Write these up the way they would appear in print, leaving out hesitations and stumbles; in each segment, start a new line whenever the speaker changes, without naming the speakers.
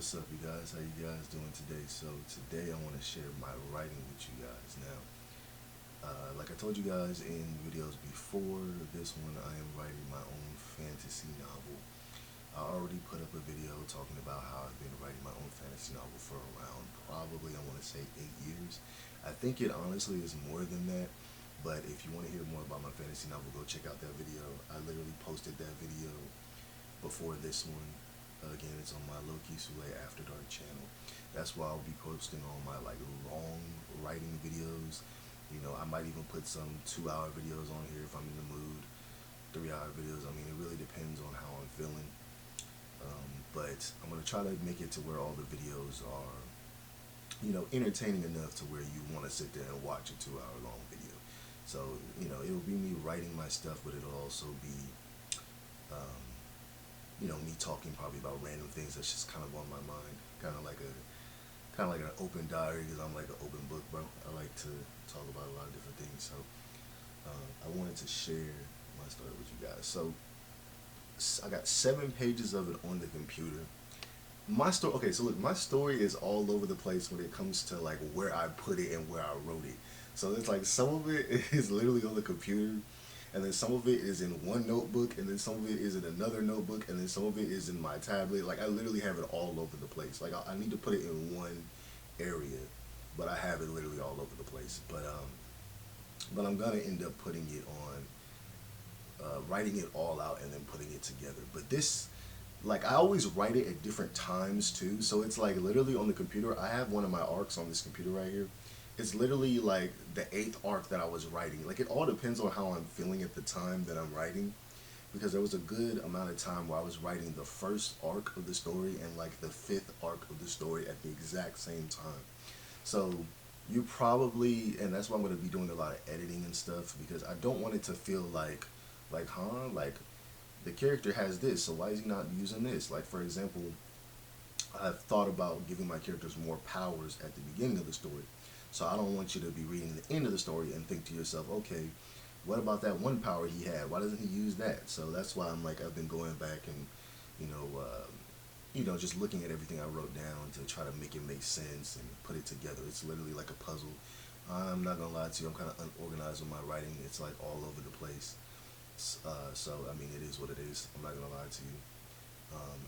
What's up, you guys? How you guys doing today? So today I want to share my writing with you guys. Now, like I told you guys in videos before this one, I am writing my own fantasy novel. I already put up a video talking about how I've been writing my own fantasy novel for around probably, I want to say, 8 years. I think it honestly is more than that. But if you want to hear more about my fantasy novel, go check out that video. I literally posted that video before this one. Again, it's on my Loki Sule After Dark channel. That's why I'll be posting all my like long writing videos. You know, I might even put some 2-hour videos on here if I'm in the mood. 3-hour videos. I mean, it really depends on how I'm feeling. But I'm gonna try to make it to where all the videos are, entertaining enough to where you want to sit there and watch a 2-hour long video. So, it'll be me writing my stuff, but it'll also be um, me talking probably about random things that's just kind of on my mind, kind of like an open diary, because I'm like an open book, bro. I like to talk about a lot of different things, so I wanted to share my story with you guys. So I got 7 pages of it on the computer. My story, okay, so look, my story is all over the place when it comes to like where I put it and where I wrote it. So it's like some of it is literally on the computer, and then some of it is in one notebook, and then some of it is in another notebook, and then some of it is in my tablet. Like I literally have it all over the place. Like I need to put it in one area, but I have it literally all over the place. But I'm gonna end up putting it on, writing it all out and then putting it together. But this, like I always write it at different times too. So it's like literally on the computer. I have one of my arcs on this computer right here. It's literally like the 8th arc that I was writing. Like it all depends on how I'm feeling at the time that I'm writing, because there was a good amount of time where I was writing the first arc of the story and like the 5th arc of the story at the exact same time. So you probably, and that's why I'm going to be doing a lot of editing and stuff, because I don't want it to feel like the character has this, so why is he not using this? Like for example, I've thought about giving my characters more powers at the beginning of the story. So I don't want you to be reading the end of the story and think to yourself, okay, what about that one power he had? Why doesn't he use that? So that's why I've been going back and, you know, uh, just looking at everything I wrote down to try to make it make sense and put it together. It's literally like a puzzle. I'm not gonna lie to you, I'm kind of unorganized with my writing. It's like all over the place. So I mean, it is what it is. I'm not gonna lie to you.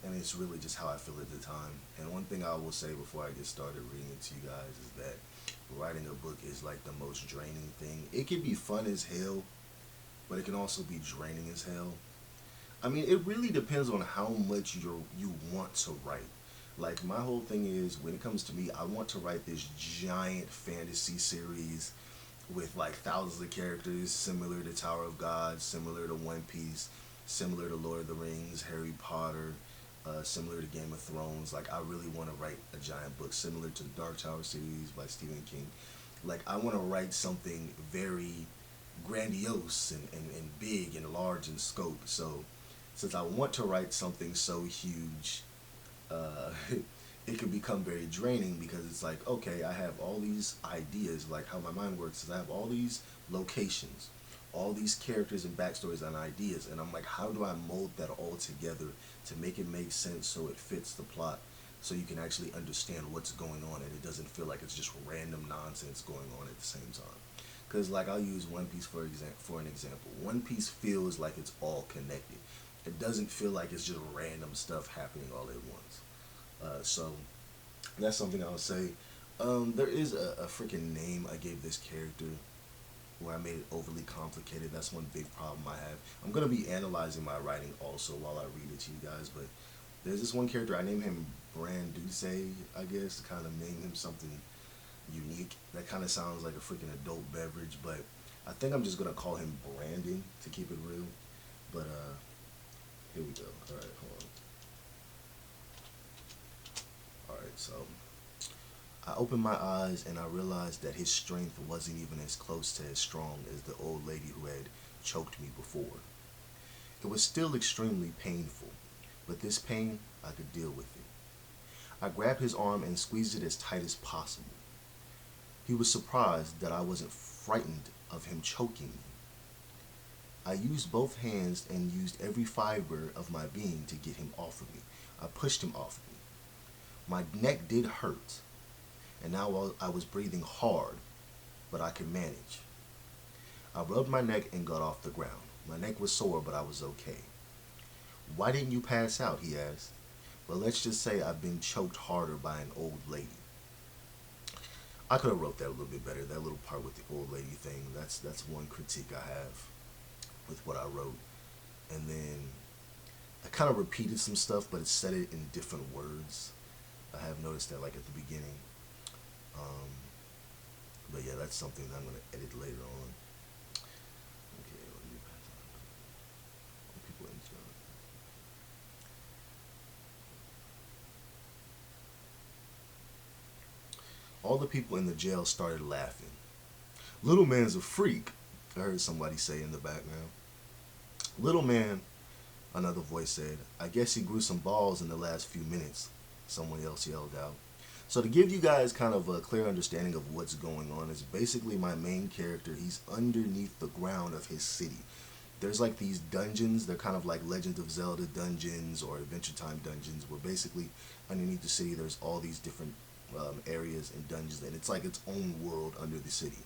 And it's really just how I feel at the time. And one thing I will say before I get started reading it to you guys is that writing a book is like the most draining thing. It can be fun as hell, but it can also be draining as hell. I mean, it really depends on how much you want to write. Like my whole thing is, when it comes to me, I want to write this giant fantasy series with like thousands of characters, similar to Tower of God, similar to One Piece, similar to Lord of the Rings, Harry Potter, similar to Game of Thrones. Like I really want to write a giant book similar to the Dark Tower series by Stephen King. Like I want to write something very grandiose and big and large in scope. So since I want to write something so huge, uh, it can become very draining, because it's like, okay, I have all these ideas. Like how my mind works is I have all these locations, all these characters and backstories and ideas, and I'm like, how do I mold that all together to make it make sense so it fits the plot, so you can actually understand what's going on and it doesn't feel like it's just random nonsense going on at the same time. Because like I'll use One Piece for an example. One Piece feels like it's all connected. It doesn't feel like it's just random stuff happening all at once. So that's something I'll say. There is a freaking name I gave this character where I made it overly complicated. That's one big problem I have. I'm gonna be analyzing my writing also while I read it to you guys. But there's this one character, I named him Branduce, I guess, to kind of name him something unique. That kind of sounds like a freaking adult beverage, but I think I'm just gonna call him Brandon to keep it real. But here we go. All right, hold on. All right, so I opened my eyes and I realized that his strength wasn't even as close to as strong as the old lady who had choked me before. It was still extremely painful, but this pain, I could deal with it. I grabbed his arm and squeezed it as tight as possible. He was surprised that I wasn't frightened of him choking me. I used both hands and used every fiber of my being to get him off of me. I pushed him off of me. My neck did hurt, and now I was breathing hard, but I could manage. I rubbed my neck and got off the ground. My neck was sore, but I was okay. Why didn't you pass out? He asked. Well, let's just say I've been choked harder by an old lady. I could have wrote that a little bit better. That little part with the old lady thing. That's one critique I have with what I wrote. And then I kind of repeated some stuff, but it said it in different words. I have noticed that like at the beginning. Um, but yeah, that's something that I'm gonna edit later on. Okay, let me pass on. People in jail. All the people in the jail started laughing. Little man's a freak, I heard somebody say in the background. Little man, another voice said. I guess he grew some balls in the last few minutes, someone else yelled out. So to give you guys kind of a clear understanding of what's going on is basically my main character. He's underneath the ground of his city. There's like these dungeons. They're kind of like Legend of Zelda dungeons or Adventure Time dungeons where basically underneath the city there's all these different areas and dungeons, and it's like its own world under the city.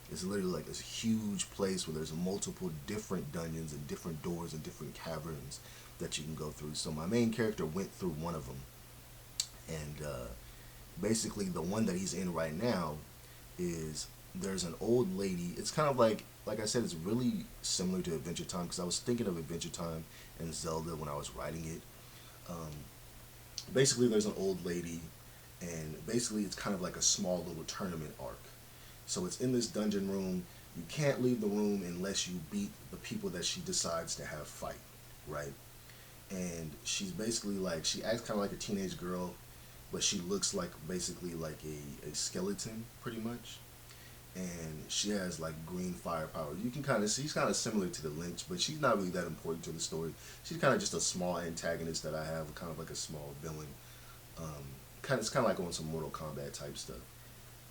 It's literally like this huge place where there's multiple different dungeons and different doors and different caverns that you can go through. So my main character went through one of them, and basically the one that he's in right now is there's an old lady. It's kind of like I said, it's really similar to Adventure Time because I was thinking of Adventure Time and Zelda when I was writing it. Um, Basically, there's an old lady, and basically it's kind of like a small little tournament arc. So it's in this dungeon room. You can't leave the room unless you beat the people that she decides to have fight, right? And she's basically like, she acts kind of like a teenage girl, but she looks like basically like a skeleton, pretty much. And she has like green firepower. You can kind of see she's kind of similar to the Lynch, but she's not really that important to the story. She's kind of just a small antagonist that I have, kind of like a small villain. It's kind of like on some Mortal Kombat type stuff.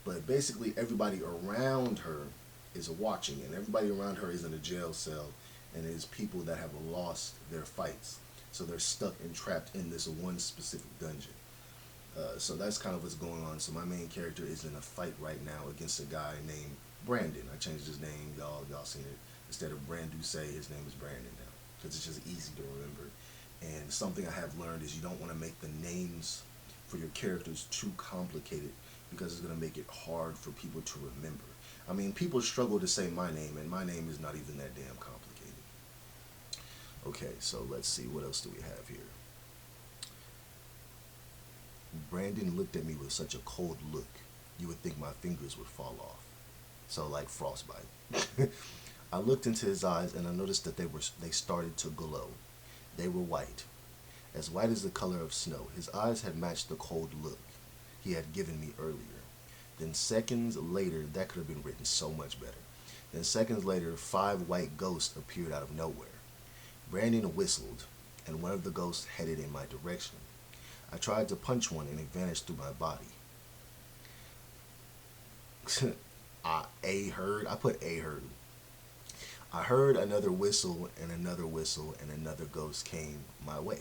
But basically, everybody around her is watching, and everybody around her is in a jail cell, and is people that have lost their fights, so they're stuck and trapped in this one specific dungeon. So that's kind of what's going on. So my main character is in a fight right now against a guy named Brandon. I changed his name. Y'all seen it. Instead of Brandu say, his name is Brandon now because it's just easy to remember. And something I have learned is you don't want to make the names for your characters too complicated because it's going to make it hard for people to remember. I mean, people struggle to say my name, and my name is not even that damn complicated. Okay, so let's see. What else do we have here? Brandon looked at me with such a cold look, you would think my fingers would fall off. So like frostbite. I looked into his eyes and I noticed that they started to glow. They were white as the color of snow. His eyes had matched the cold look he had given me earlier. Then seconds later, that could have been written so much better. Then seconds later, 5 white ghosts appeared out of nowhere. Brandon whistled, and one of the ghosts headed in my direction. I tried to punch one and it vanished through my body. I put a heard. I heard another whistle and another whistle and another ghost came my way.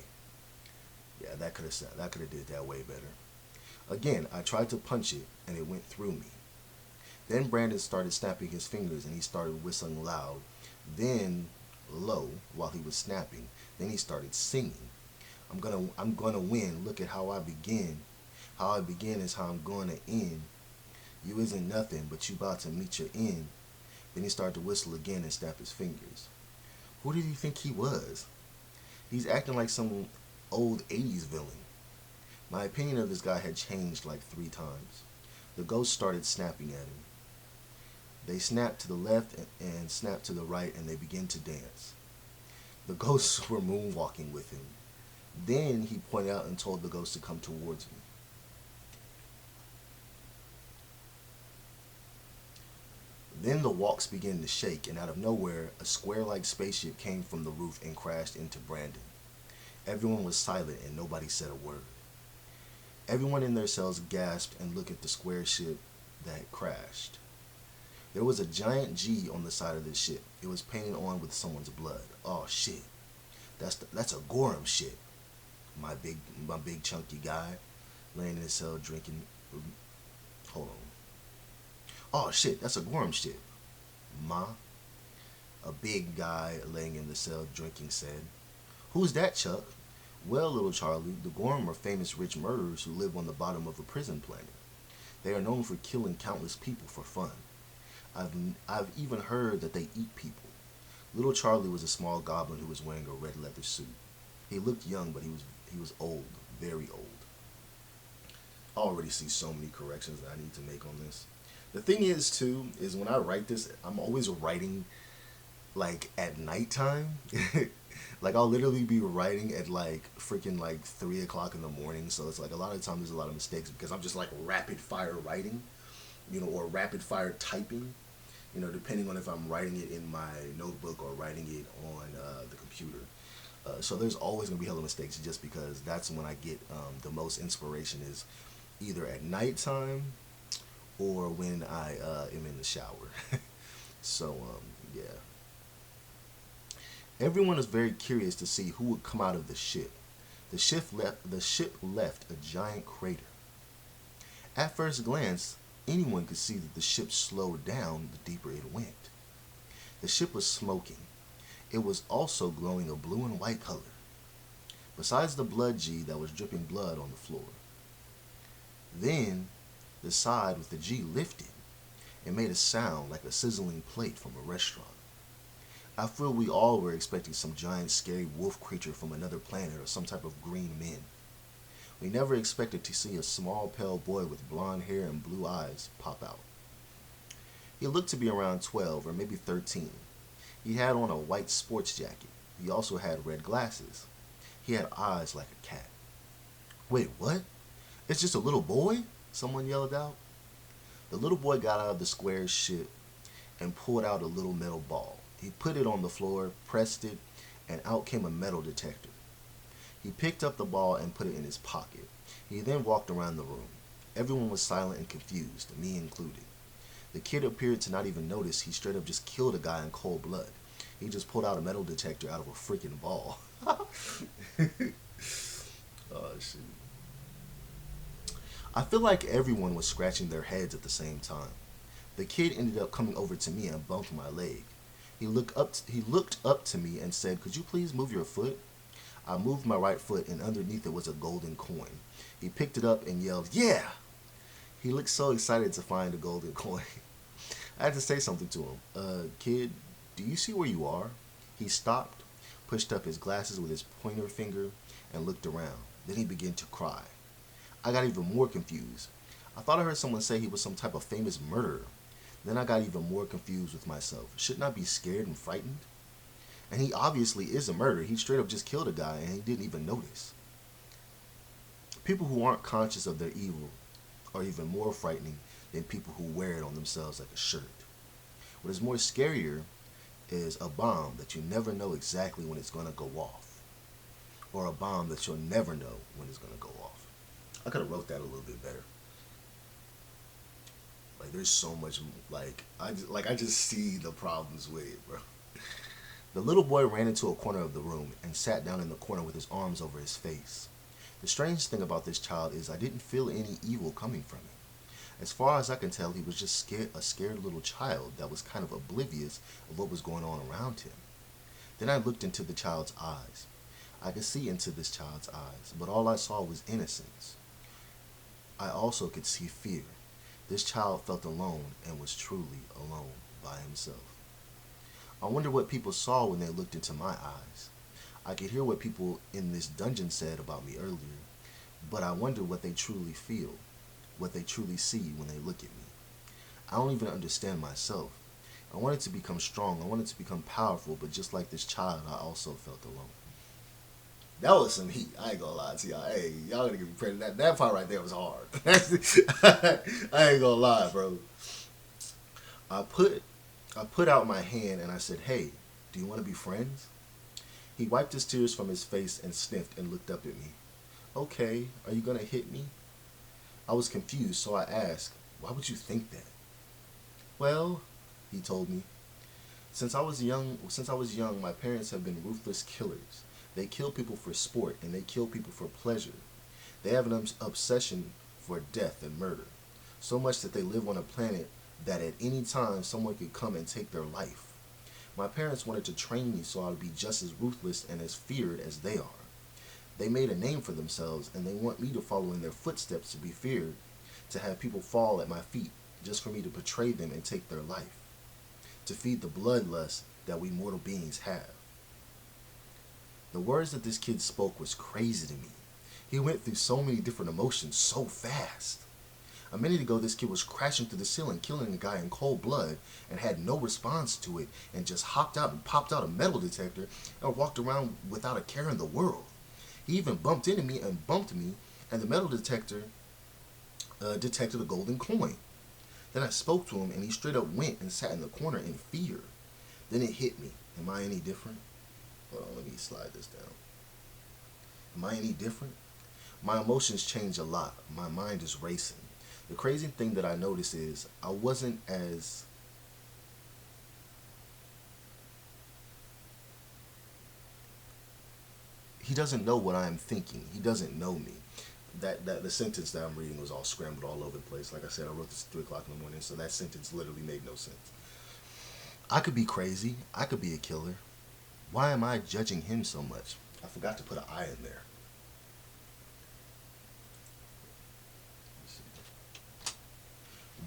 Yeah, that could have did that way better. Again, I tried to punch it and it went through me. Then Brandon started snapping his fingers and he started whistling loud, then low while he was snapping. Then he started singing. I'm gonna win. Look at how I begin. How I begin is how I'm gonna end. You isn't nothing, but you about to meet your end. Then he started to whistle again and snap his fingers. Who did he think he was? He's acting like some old 80s villain. My opinion of this guy had changed like 3 times. The ghosts started snapping at him. They snapped to the left and snapped to the right, and they began to dance. The ghosts were moonwalking with him. Then he pointed out and told the ghost to come towards me. Then the walks began to shake, and out of nowhere, a square-like spaceship came from the roof and crashed into Brandon. Everyone was silent and nobody said a word. Everyone in their cells gasped and looked at the square ship that had crashed. There was a giant G on the side of the ship. It was painted on with someone's blood. Oh shit. That's a Gorham shit. My big chunky guy. laying in his cell drinking. Hold on. Oh shit, that's a Gorm shit. Ma, a big guy laying in the cell drinking, said. Who's that, Chuck? Well, little Charlie, the Gorm are famous rich murderers who live on the bottom of a prison planet. They are known for killing countless people for fun. I've, I've even heard that they eat people. Little Charlie was a small goblin who was wearing a red leather suit. He looked young, but he was old, very old. I already see so many corrections that I need to make on this. The thing is, too, is when I write this, I'm always writing like at nighttime. Like I'll literally be writing at like freaking like 3 o'clock in the morning. So it's like a lot of times there's a lot of mistakes because I'm just like rapid fire writing, or rapid fire typing, depending on if I'm writing it in my notebook or writing it on the computer. So there's always gonna be hella mistakes just because that's when I get the most inspiration is either at nighttime or when I am in the shower. So yeah. Everyone was very curious to see who would come out of the ship. The ship left a giant crater. At first glance, anyone could see that the ship slowed down the deeper it went. The ship was smoking. It was also glowing a blue and white color, besides the blood G that was dripping blood on the floor. Then, the side with the G lifted and made a sound like a sizzling plate from a restaurant. I feel we all were expecting some giant scary wolf creature from another planet or some type of green men. We never expected to see a small pale boy with blonde hair and blue eyes pop out. He looked to be around 12 or maybe 13. He had on a white sports jacket. He also had red glasses. He had eyes like a cat. Wait, what? It's just a little boy? Someone yelled out. The little boy got out of the square ship and pulled out a little metal ball. He put it on the floor, pressed it, and out came a metal detector. He picked up the ball and put it in his pocket. He then walked around the room. Everyone was silent and confused, me included. The kid appeared to not even notice he straight up just killed a guy in cold blood. He just pulled out a metal detector out of a freaking ball. Oh, shoot. I feel like everyone was scratching their heads at the same time. The kid ended up coming over to me and bumped my leg. He looked up to me and said, "Could you please move your foot?" I moved my right foot and underneath it was a golden coin. He picked it up and yelled, "Yeah!" He looked so excited to find a golden coin. I had to say something to him. Kid, do you see where you are?" He stopped, pushed up his glasses with his pointer finger, and looked around. Then he began to cry. I got even more confused. I thought I heard someone say he was some type of famous murderer. Then I got even more confused with myself. Shouldn't I be scared and frightened? And he obviously is a murderer. He straight up just killed a guy and he didn't even notice. People who aren't conscious of their evil are even more frightening than people who wear it on themselves like a shirt. What is more scarier is a bomb that you never know exactly when it's going to go off. Or a bomb that you'll never know when it's going to go off. I could have wrote that a little bit better. Like there's so much I just see the problems with it, bro. The little boy ran into a corner of the room and sat down in the corner with his arms over his face. The strange thing about this child is I didn't feel any evil coming from him. As far as I can tell, he was just a scared little child that was kind of oblivious of what was going on around him. Then I looked into the child's eyes. I could see into this child's eyes, but all I saw was innocence. I also could see fear. This child felt alone and was truly alone by himself. I wonder what people saw when they looked into my eyes. I could hear what people in this dungeon said about me earlier, but I wonder what they truly feel, what they truly see when they look at me. I don't even understand myself. I wanted to become strong, I wanted to become powerful, but just like this child, I also felt alone. That was some heat. I ain't gonna lie to y'all. Hey, y'all gotta give me credit. That part right there was hard. I ain't gonna lie, bro. I put out my hand and I said, "Hey, do you want to be friends?" He wiped his tears from his face and sniffed and looked up at me. "Okay, are you gonna hit me?" I was confused, so I asked, "Why would you think that?" "Well," he told me, since I was young, my parents have been ruthless killers. They kill people for sport and they kill people for pleasure. They have an obsession for death and murder, so much that they live on a planet that at any time someone could come and take their life. My parents wanted to train me so I would be just as ruthless and as feared as they are. They made a name for themselves, and they want me to follow in their footsteps, to be feared, to have people fall at my feet just for me to betray them and take their life, to feed the bloodlust that we mortal beings have. The words that this kid spoke was crazy to me. He went through so many different emotions so fast. A minute ago, this kid was crashing through the ceiling, killing a guy in cold blood, and had no response to it, and just hopped out and popped out a metal detector and walked around without a care in the world. He even bumped into me and bumped me, and the metal detector detected a golden coin. Then I spoke to him, and he straight up went and sat in the corner in fear. Then it hit me. Am I any different? Hold on, let me slide this down. Am I any different? My emotions change a lot. My mind is racing. The crazy thing that I noticed is I wasn't as... He doesn't know what I am thinking. He doesn't know me. That the sentence that I'm reading was all scrambled all over the place. Like I said, I wrote this at 3 o'clock in the morning, so that sentence literally made no sense. I could be crazy. I could be a killer. Why am I judging him so much? I forgot to put an I in there.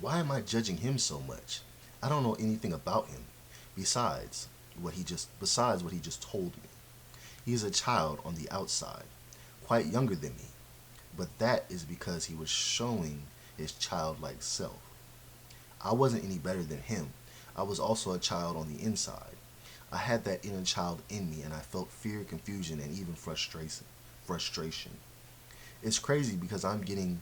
Why am I judging him so much? I don't know anything about him besides what he just told me. He is a child on the outside, quite younger than me, but that is because he was showing his childlike self. I wasn't any better than him. I was also a child on the inside. I had that inner child in me, and I felt fear, confusion, and even frustration. It's crazy because I'm getting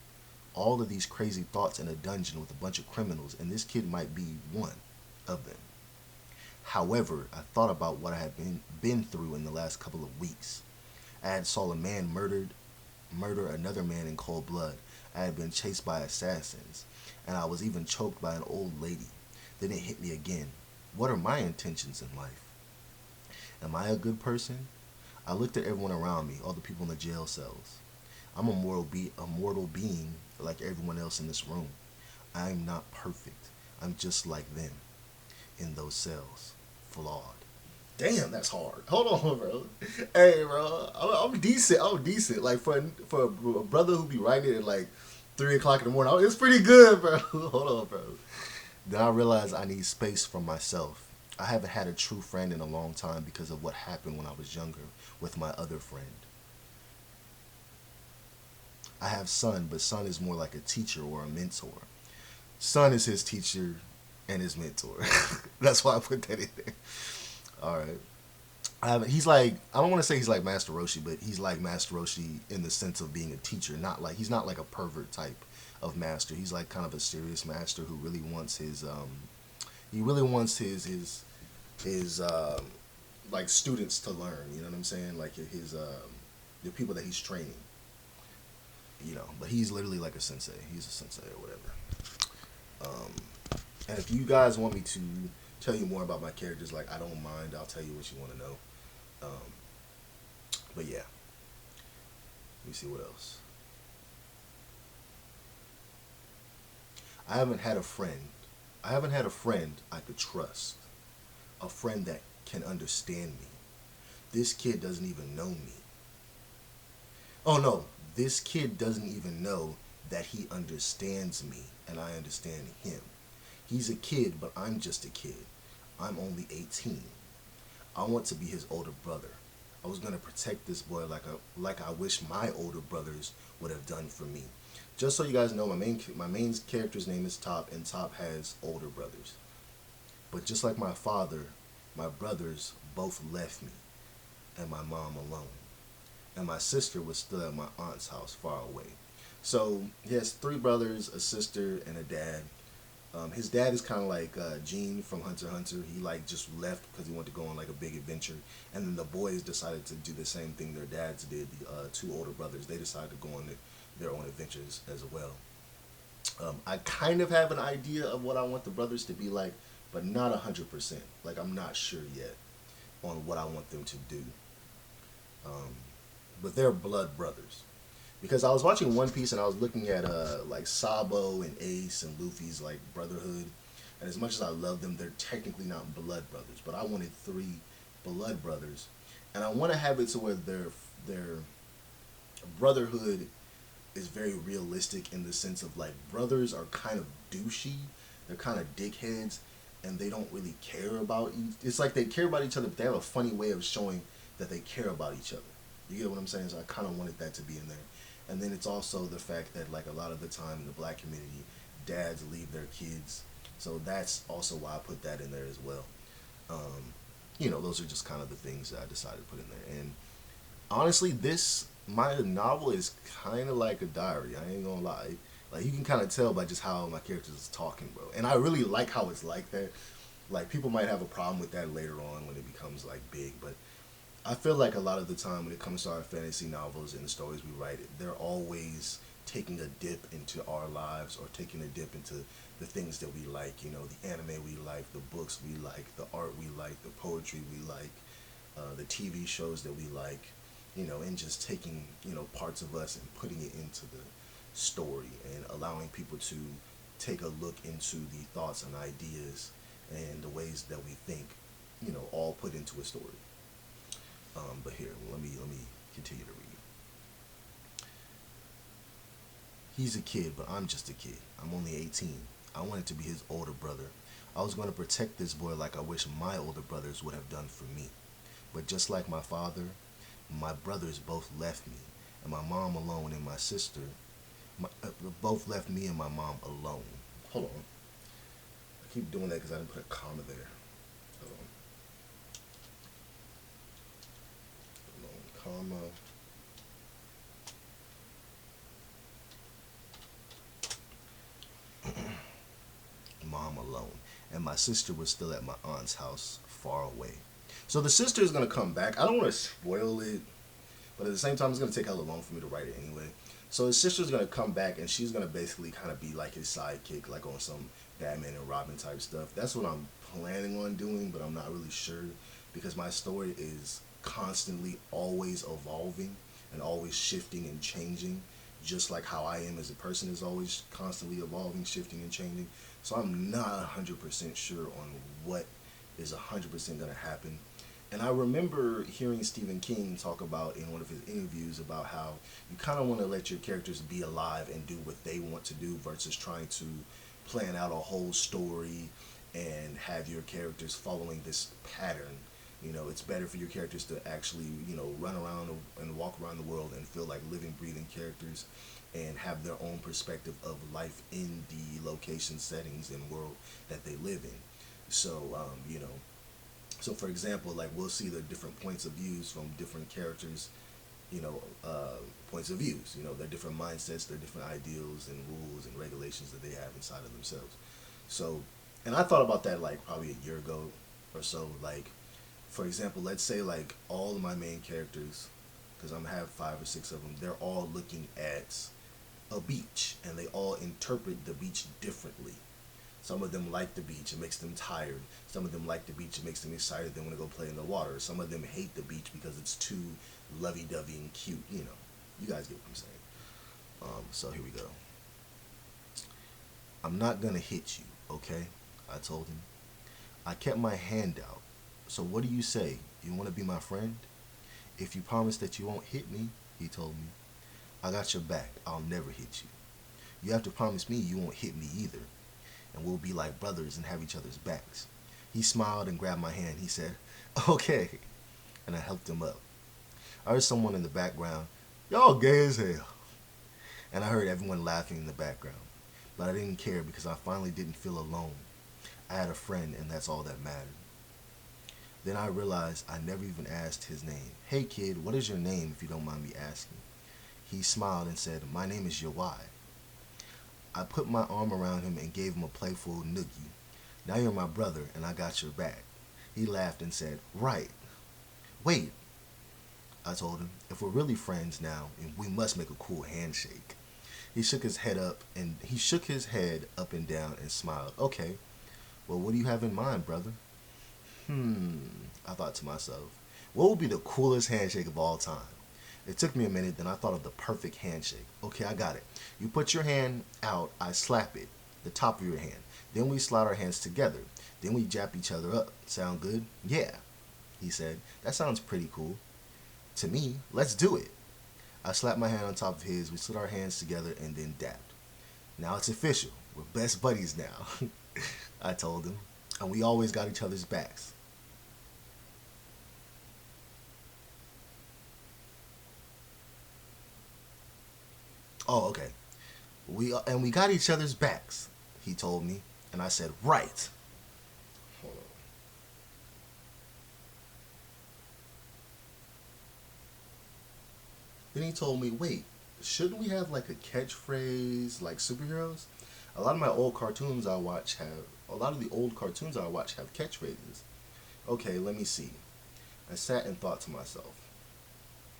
all of these crazy thoughts in a dungeon with a bunch of criminals, and this kid might be one of them. However, I thought about what I had been through in the last couple of weeks. I had saw a man murder another man in cold blood. I had been chased by assassins, and I was even choked by an old lady. Then it hit me again. What are my intentions in life? Am I a good person? I looked at everyone around me, all the people in the jail cells. I'm a mortal being like everyone else in this room. I am not perfect. I'm just like them in those cells, flawed. Damn, that's hard. Hold on, bro. Hey, bro, I'm decent. I'm decent. Like for a brother who be writing it at like 3 o'clock in the morning, it's pretty good, bro. Hold on, bro. Then I realized I need space from myself. I haven't had a true friend in a long time because of what happened when I was younger with my other friend. I have Son, but Son is more like a teacher or a mentor. Son is his teacher and his mentor. That's why I put that in there. All right. He's like, I don't want to say he's like Master Roshi, but he's like Master Roshi in the sense of being a teacher. He's not like a pervert type of master. He's like kind of a serious master who really wants his like students to learn. You know what I'm saying? Like the people that he's training. But he's literally like a sensei. He's a sensei or whatever. Um, and if you guys want me to tell you more about my characters, like, I don't mind. I'll tell you what you want to know. But yeah. Let me see what else. I haven't had a friend. I haven't had a friend I could trust. A friend that can understand me. This kid doesn't even know me. Oh no, this kid doesn't even know that he understands me and I understand him. He's a kid, but I'm just a kid. I'm only 18. I want to be his older brother. I was going to protect this boy like I wish my older brothers would have done for me. Just so you guys know, my main character's name is Top, and Top has older brothers. But just like my father, my brothers both left me and my mom alone. And my sister was still at my aunt's house far away. So he has 3 brothers, a sister, and a dad. His dad is kind of like Gene from Hunter x Hunter. He like just left because he wanted to go on like a big adventure. And then the boys decided to do the same thing their dads did. The 2 older brothers, they decided to go on their own adventures as well. I kind of have an idea of what I want the brothers to be like, but not 100%. Like, I'm not sure yet on what I want them to do. But they're blood brothers. Because I was watching One Piece and I was looking at like Sabo and Ace and Luffy's like brotherhood, and as much as I love them, they're technically not blood brothers. But I wanted three blood brothers, and I want to have it to where their brotherhood is very realistic in the sense of like brothers are kind of douchey, they're kind of dickheads, and they don't really care about each. It's like they care about each other, but they have a funny way of showing that they care about each other. You get what I'm saying? So I kind of wanted that to be in there. And then it's also the fact that like a lot of the time in the black community, dads leave their kids. So that's also why I put that in there as well. Um, those are just kind of the things that I decided to put in there. And honestly, this my novel is kind of like a diary. I ain't gonna lie. Like you can kind of tell by just how my characters is talking, bro. And I really like how it's like that. Like people might have a problem with that later on when it becomes like big, but I feel like a lot of the time when it comes to our fantasy novels and the stories we write, they're always taking a dip into our lives or taking a dip into the things that we like. The anime we like, the books we like, the art we like, the poetry we like, the TV shows that we like, and just taking, parts of us and putting it into the story and allowing people to take a look into the thoughts and ideas and the ways that we think, all put into a story. But here, let me continue to read. He's a kid, but I'm just a kid. I'm only 18. I wanted to be his older brother. I was going to protect this boy like I wish my older brothers would have done for me. But just like my father, my brothers both left me, and my mom alone and my sister, both left me and my mom alone. Hold on. I keep doing that because I didn't put a comma there. Hold on. Comma. Mom alone. And my sister was still at my aunt's house far away. So the sister is going to come back. I don't want to spoil it, but at the same time, it's going to take hella long for me to write it anyway. So his sister's going to come back, and she's going to basically kind of be like his sidekick, like on some Batman and Robin type stuff. That's what I'm planning on doing, but I'm not really sure because my story is constantly always evolving and always shifting and changing, just like how I am as a person is always constantly evolving, shifting, and changing. So I'm not 100% sure on what is 100% going to happen. And I remember hearing Stephen King talk about in one of his interviews about how you kind of want to let your characters be alive and do what they want to do versus trying to plan out a whole story and have your characters following this pattern. It's better for your characters to actually, run around and walk around the world and feel like living, breathing characters and have their own perspective of life in the location, settings, and world that they live in. So, so for example, like we'll see the different points of views from different characters, points of views, their different mindsets, their different ideals and rules and regulations that they have inside of themselves. So, and I thought about that like probably a year ago or so. Like, for example, let's say like all of my main characters, because I'm have 5 or 6 of them, they're all looking at a beach and they all interpret the beach differently. Some of them like the beach, it makes them tired. Some of them like the beach, it makes them excited, they want to go play in the water. Some of them hate the beach because it's too lovey-dovey and cute, You guys get what I'm saying. So here we go. I'm not going to hit you, okay? I told him. I kept my hand out. So what do you say? You want to be my friend? If you promise that you won't hit me, he told me, I got your back. I'll never hit you. You have to promise me you won't hit me either, and we'll be like brothers and have each other's backs. He smiled and grabbed my hand. He said, okay, and I helped him up. I heard someone in the background, y'all gay as hell, and I heard everyone laughing in the background, but I didn't care because I finally didn't feel alone. I had a friend, and that's all that mattered. Then I realized I never even asked his name. Hey kid, what is your name if you don't mind me asking? He smiled and said, my name is Yawai. I put my arm around him and gave him a playful noogie. Now you're my brother and I got your back. He laughed and said, right. Wait, I told him, if we're really friends now, we must make a cool handshake. He shook his head up and down and smiled. Okay, well what do you have in mind, brother? I thought to myself, what would be the coolest handshake of all time? It took me a minute, then I thought of the perfect handshake. Okay, I got it. You put your hand out, I slap it, the top of your hand. Then we slide our hands together. Then we jab each other up. Sound good? Yeah, he said. That sounds pretty cool. To me, let's do it. I slapped my hand on top of his, we slid our hands together, and then dabbed. Now it's official. We're best buddies now, I told him. And we always got each other's backs. Oh, okay. We got each other's backs, he told me. And I said, right. Hold on. Then he told me, wait, shouldn't we have like a catchphrase like superheroes? A lot of the old cartoons I watch have catchphrases. Okay, let me see. I sat and thought to myself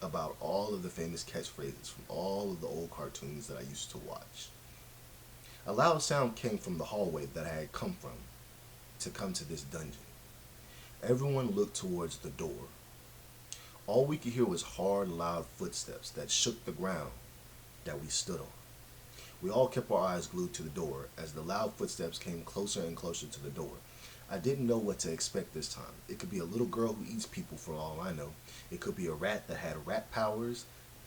about all of the famous catchphrases from all of the old cartoons that I used to watch. A loud sound came from the hallway that I had come from to come to this dungeon. Everyone looked towards the door. All we could hear was hard, loud footsteps that shook the ground that we stood on. We all kept our eyes glued to the door as the loud footsteps came closer and closer to the door. I didn't know what to expect this time. It could be a little girl who eats people for all I know. It could be a rat that had rap powers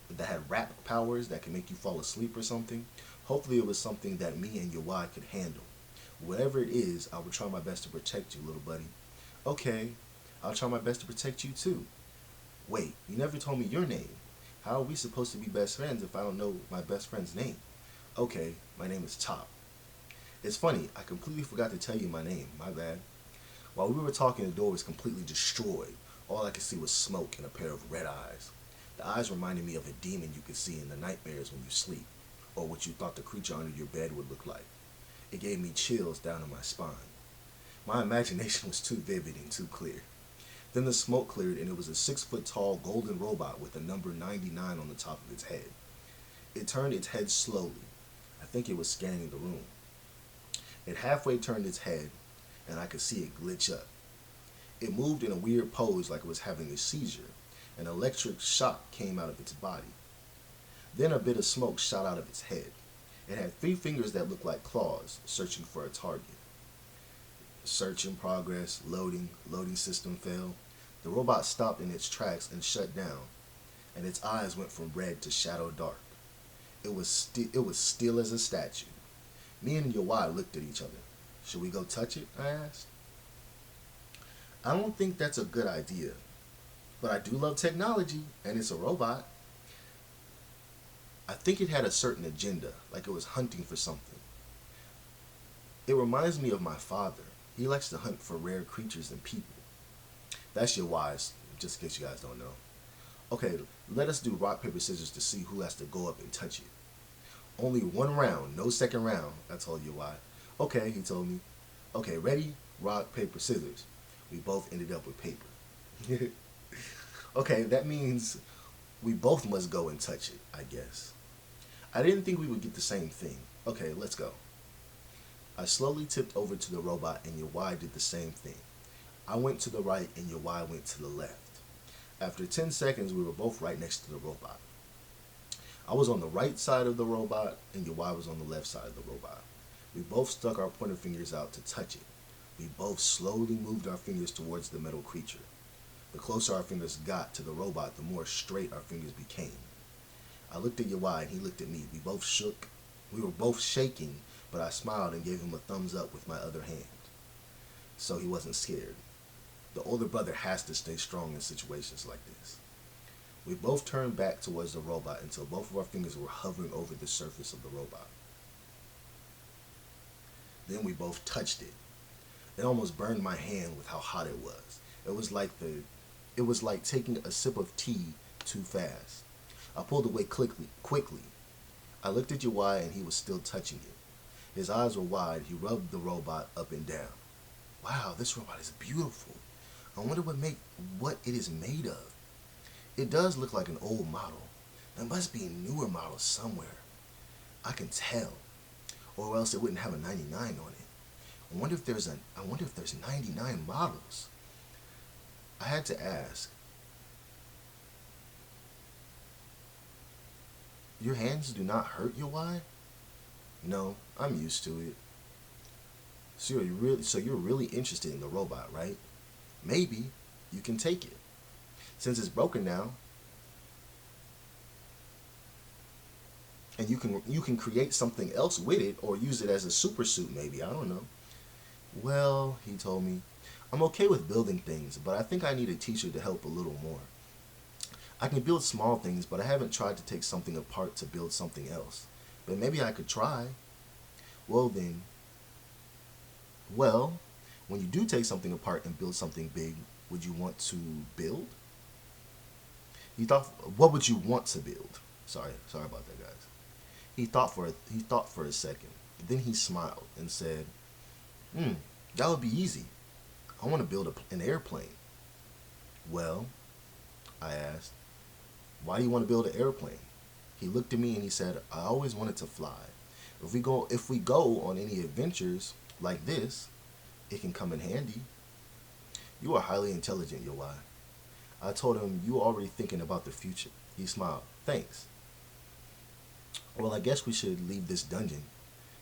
that could make you fall asleep or something. Hopefully it was something that me and your wife could handle. Whatever it is, I will try my best to protect you, little buddy. Okay, I'll try my best to protect you too. Wait, you never told me your name. How are we supposed to be best friends if I don't know my best friend's name? Okay, my name is Top. It's funny, I completely forgot to tell you my name. My bad. While we were talking, the door was completely destroyed. All I could see was smoke and a pair of red eyes. The eyes reminded me of a demon you could see in the nightmares when you sleep, or what you thought the creature under your bed would look like. It gave me chills down in my spine. My imagination was too vivid and too clear. Then the smoke cleared and it was a 6-foot tall golden robot with the number 99 on the top of its head. It turned its head slowly. I think it was scanning the room. It halfway turned its head and I could see it glitch up. It moved in a weird pose like it was having a seizure. An electric shock came out of its body. Then a bit of smoke shot out of its head. It had 3 fingers that looked like claws, searching for a target. Search in progress, loading system failed. The robot stopped in its tracks and shut down, and its eyes went from red to shadow dark. It was still as a statue. Me and Yawai looked at each other. Should we go touch it? I asked. I don't think that's a good idea, but I do love technology, and it's a robot. I think it had a certain agenda, like it was hunting for something. It reminds me of my father. He likes to hunt for rare creatures and people. That's your wise, just in case you guys don't know. Okay, let us do rock, paper, scissors to see who has to go up and touch it. Only 1 round, no second round, I told you why. Okay, he told me. Okay, ready? Rock, paper, scissors. We both ended up with paper. Okay, that means we both must go and touch it, I guess. I didn't think we would get the same thing. Okay, let's go. I slowly tipped over to the robot and Yawai did the same thing. I went to the right and Yawai went to the left. After 10 seconds, we were both right next to the robot. I was on the right side of the robot and Yawai was on the left side of the robot. We both stuck our pointer fingers out to touch it. We both slowly moved our fingers towards the metal creature. The closer our fingers got to the robot, the more straight our fingers became. I looked at Yawai and he looked at me. We both shook. We were both shaking, but I smiled and gave him a thumbs up with my other hand. So he wasn't scared. The older brother has to stay strong in situations like this. We both turned back towards the robot until both of our fingers were hovering over the surface of the robot. Then we both touched it. It almost burned my hand with how hot it was. It was like taking a sip of tea too fast. I pulled away quickly. I looked at Yawai and he was still touching it. His eyes were wide. He rubbed the robot up and down. Wow, this robot is beautiful. I wonder what it is made of. It does look like an old model. There must be newer models somewhere. I can tell. Or else it wouldn't have a 99 on it. I wonder if there's 99 models. I had to ask. Your hands do not hurt your why? No, I'm used to it. So you're really interested in the robot, right? Maybe you can take it. Since it's broken now, and you can create something else with it or use it as a super suit maybe. I don't know. Well, he told me, I'm okay with building things, but I think I need a teacher to help a little more. I can build small things, but I haven't tried to take something apart to build something else. But maybe I could try. Well then, well, when you do take something apart and build something big, would you want to build? He thought, what would you want to build? Sorry about that, guys. He thought for a second. Then he smiled and said, "Hmm, that would be easy. I want to build an airplane." Well, I asked, "Why do you want to build an airplane?" He looked at me and he said, "I always wanted to fly. If we go on any adventures like this, it can come in handy." "You are highly intelligent, Yowai." I told him, "You are already thinking about the future." He smiled. "Thanks. Well, I guess we should leave this dungeon.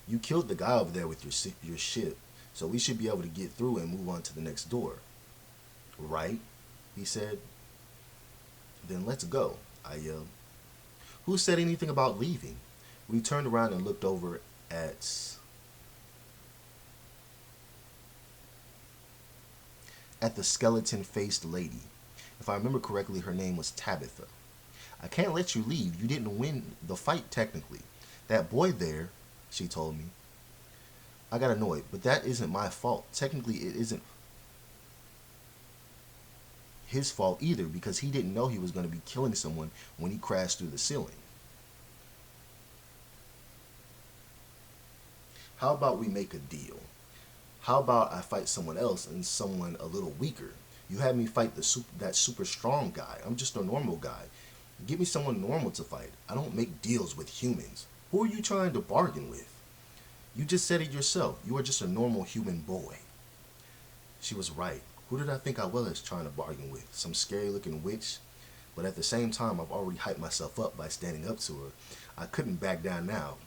You killed the guy over there with your ship, so we should be able to get through and move on to the next door." "Right?" he said. "Then let's go," I yelled. "Who said anything about leaving?" We turned around and looked over at at the skeleton-faced lady. If I remember correctly, her name was Tabitha. "I can't let you leave. You didn't win the fight technically. That boy there," she told me. I got annoyed, "But that isn't my fault. Technically, it isn't his fault either because he didn't know he was going to be killing someone when he crashed through the ceiling. How about we make a deal? How about I fight someone else and someone a little weaker? You had me fight that super strong guy. I'm just a normal guy. Give me someone normal to fight. I don't make deals with humans. Who are you trying to bargain with? You just said it yourself. You are just a normal human boy." She was right. Who did I think I was trying to bargain with? Some scary looking witch? But at the same time, I've already hyped myself up by standing up to her. I couldn't back down now.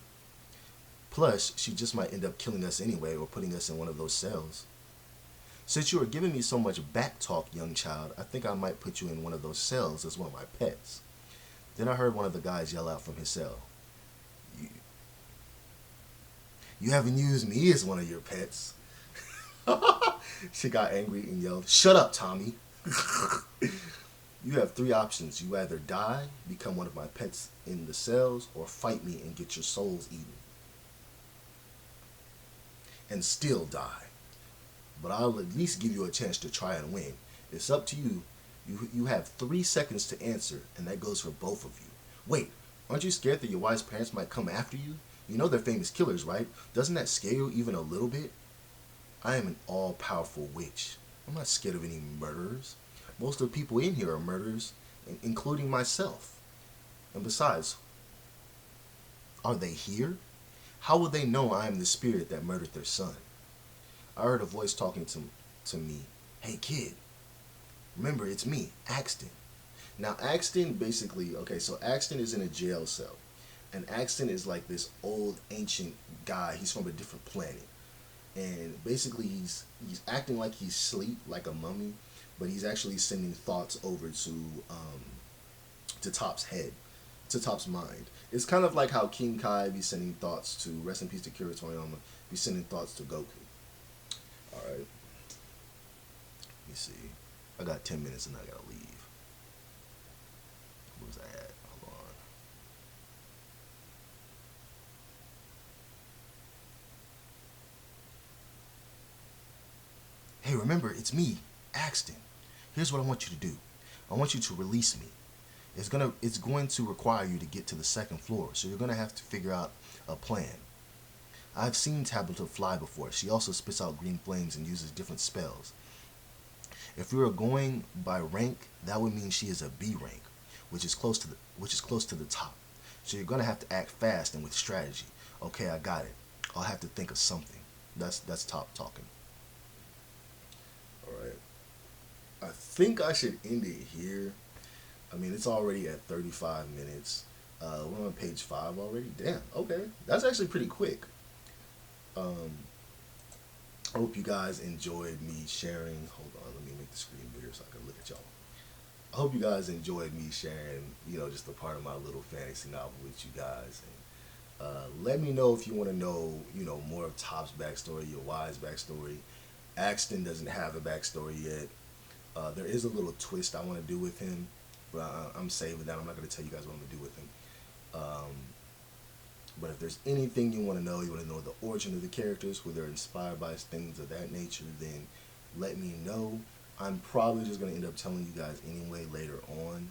Plus, she just might end up killing us anyway or putting us in one of those cells. "Since you are giving me so much back talk, young child, I think I might put you in one of those cells as one of my pets." Then I heard one of the guys yell out from his cell, "You, you haven't used me as one of your pets." She got angry and yelled, "Shut up, Tommy." "You have three options. You either die, become one of my pets in the cells, or fight me and get your souls eaten. And still die. But I'll at least give you a chance to try and win. It's up to you. You have 3 seconds to answer, and that goes for both of you." "Wait, aren't you scared that your wife's parents might come after you? You know they're famous killers, right? Doesn't that scare you even a little bit?" "I am an all-powerful witch. I'm not scared of any murderers. Most of the people in here are murderers, including myself. And besides, are they here? How would they know I am the spirit that murdered their son?" I heard a voice talking to me. "Hey kid, remember it's me, Axton." Now Axton basically, okay, so Axton is in a jail cell. And Axton is like this old ancient guy. He's from a different planet. And basically he's acting like he's asleep, like a mummy, but he's actually sending thoughts over to Top's head, to Top's mind. It's kind of like how King Kai be sending thoughts to, rest in peace to Kira Toriyama, be sending thoughts to Goku. Alright. Let me see. I got 10 minutes and I gotta leave. Where was I at? Hold on. "Hey, remember, it's me, Axton. Here's what I want you to do. I want you to release me. It's going to require you to get to the second floor, so you're gonna have to figure out a plan. I've seen Tabitha fly before. She also spits out green flames and uses different spells. If we were going by rank, that would mean she is a B rank, which is close to the top. So you're gonna have to act fast and with strategy." "Okay, I got it. I'll have to think of something." That's Top talking. Alright. I think I should end it here. I mean, it's already at 35 minutes. We're on page 5 already. Damn. Okay, that's actually pretty quick. Um, I hope you guys enjoyed me sharing. Hold on, let me make the screen bigger so I can look at y'all. I hope you guys enjoyed me sharing, just a part of my little fantasy novel with you guys. And let me know if you want to know, more of Top's backstory, your Wise backstory. Axton doesn't have a backstory yet. There is a little twist I want to do with him, but I'm saving that. I'm not going to tell you guys what I'm going to do with him. Um, but if there's anything you want to know the origin of the characters, who they're inspired by, things of that nature, then let me know. I'm probably just going to end up telling you guys anyway later on.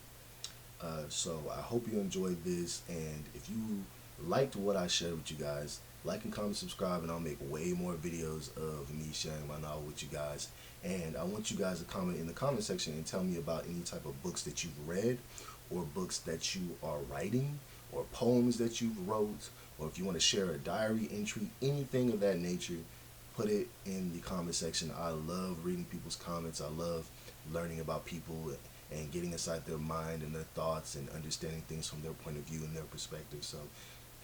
So I hope you enjoyed this, and if you liked what I shared with you guys, like and comment, subscribe, and I'll make way more videos of me sharing my novel with you guys. And I want you guys to comment in the comment section and tell me about any type of books that you've read, or books that you are writing, or poems that you've wrote, or if you want to share a diary entry, anything of that nature, put it in the comment section. I love reading people's comments. I love learning about people and getting inside their mind and their thoughts and understanding things from their point of view and their perspective. So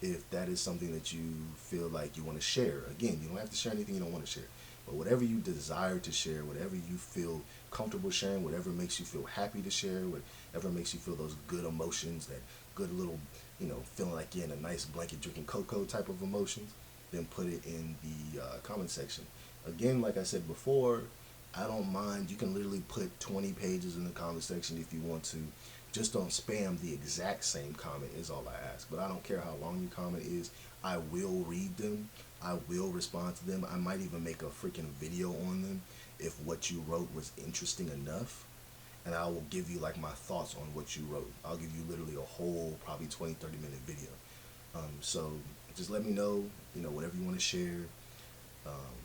if that is something that you feel like you want to share, again, you don't have to share anything you don't want to share, but whatever you desire to share, whatever you feel comfortable sharing, whatever makes you feel happy to share, whatever makes you feel those good emotions, that good little, feeling like you're in a nice blanket drinking cocoa type of emotions, then put it in the comment section. Again, like I said before, I don't mind. You can literally put 20 pages in the comment section if you want to. Just don't spam the exact same comment is all I ask. But I don't care how long your comment is. I will read them. I will respond to them. I might even make a freaking video on them if what you wrote was interesting enough. And I will give you like my thoughts on what you wrote. I'll give you literally a whole probably 20-30 minute video. So just let me know, whatever you want to share. Um,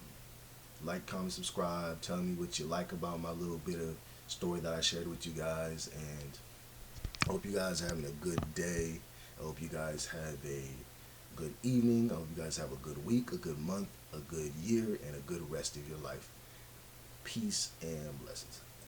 like, comment, subscribe. Tell me what you like about my little bit of story that I shared with you guys. And I hope you guys are having a good day. I hope you guys have a good evening. I hope you guys have a good week, a good month, a good year, and a good rest of your life. Peace and blessings.